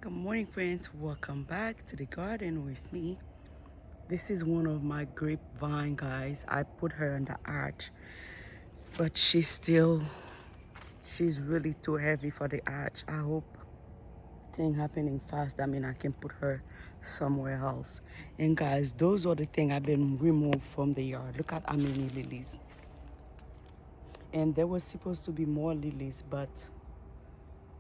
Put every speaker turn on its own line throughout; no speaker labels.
Good morning, friends. Welcome back to the garden with me. This is one of my grapevine, guys. I put her on the arch, but she's really too heavy for the arch. I hope thing happening fast. I mean, I can put her somewhere else. And guys, those are the things I've been removed from the yard. Look at how many lilies. And there was supposed to be more lilies, but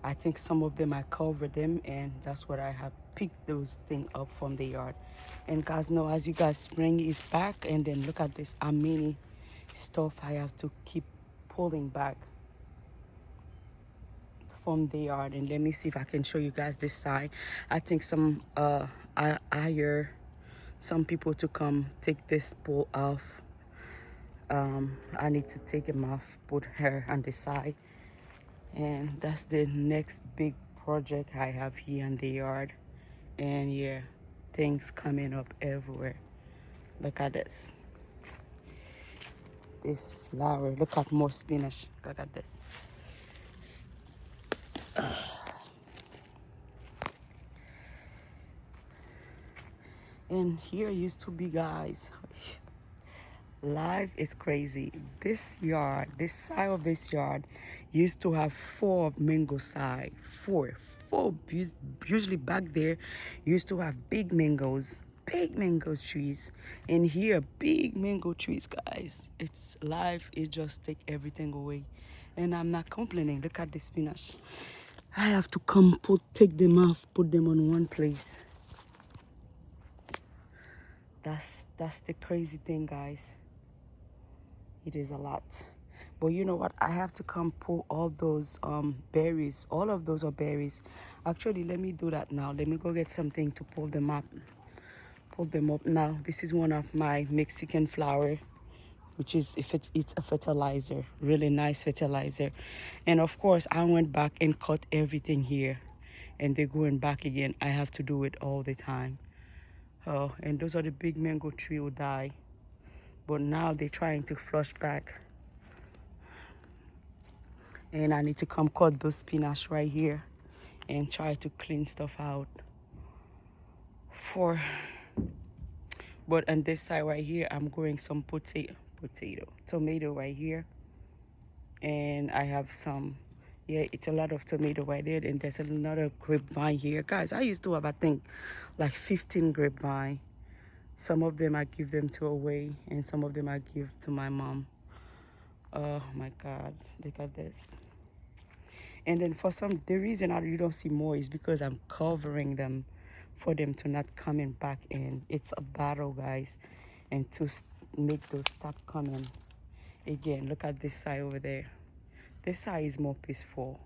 I think some of them I covered them, and that's what I have picked those things up from the yard. And guys, know as you guys, spring is back, and then look at this how many stuff I have to keep pulling back from the yard. And let me see if I can show you guys this side. I think I hire some people to come take this pole off. I need to take him off, put her on the side. And that's the next big project I have here in the yard. And yeah, things coming up everywhere. Look at this flower. Look at more spinach. Look at this. And here used to be, guys, life is crazy. This yard, this side of this yard used to have four of mango side. Four. Usually back there used to have big mangoes trees. And here big mango trees, guys. It's life, it just take everything away. And I'm not complaining. Look at the spinach. I have to come take them off, put them on one place. That's the crazy thing, guys. It is a lot. But you know what? I have to come pull all those berries. All of those are berries. Actually, let me do that now. Let me go get something to pull them up. Pull them up now. This is one of my Mexican flower, which is it's a fertilizer. Really nice fertilizer. And of course, I went back and cut everything here. And they're going back again. I have to do it all the time. Oh, and those are the big mango tree who die. But now they're trying to flush back. And I need to come cut those spinach right here and try to clean stuff out. But on this side right here, I'm growing some tomato right here. And I have some, yeah, it's a lot of tomato right there. And there's another grapevine here. Guys, I used to have, I think, like 15 grapevine. Some of them I give them to away, and some of them I give to my mom. Oh my God, look at this. And then the reason you don't see more is because I'm covering them for them to not coming back in. It's a battle, guys, and to make those stop coming. Again, look at this side over there. This side is more peaceful.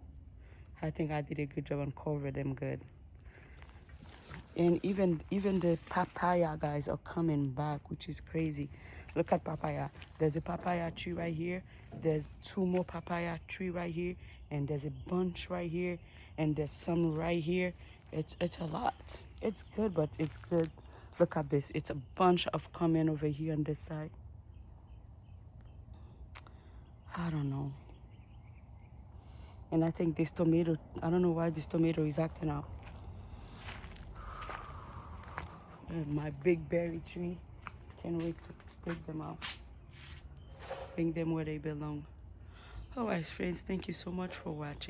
I think I did a good job on covering them good. And even the papaya, guys, are coming back, which is crazy. Look at papaya. There's a papaya tree right here. There's two more papaya tree right here, and there's a bunch right here, and there's some right here. It's a lot. It's good, but it's good. Look at this. It's a bunch of coming over here on this side. I don't know. And I think this tomato, I don't know why this tomato is acting out. And my big berry tree, can't wait to take them out. Bring them where they belong. Alright, friends, thank you so much for watching.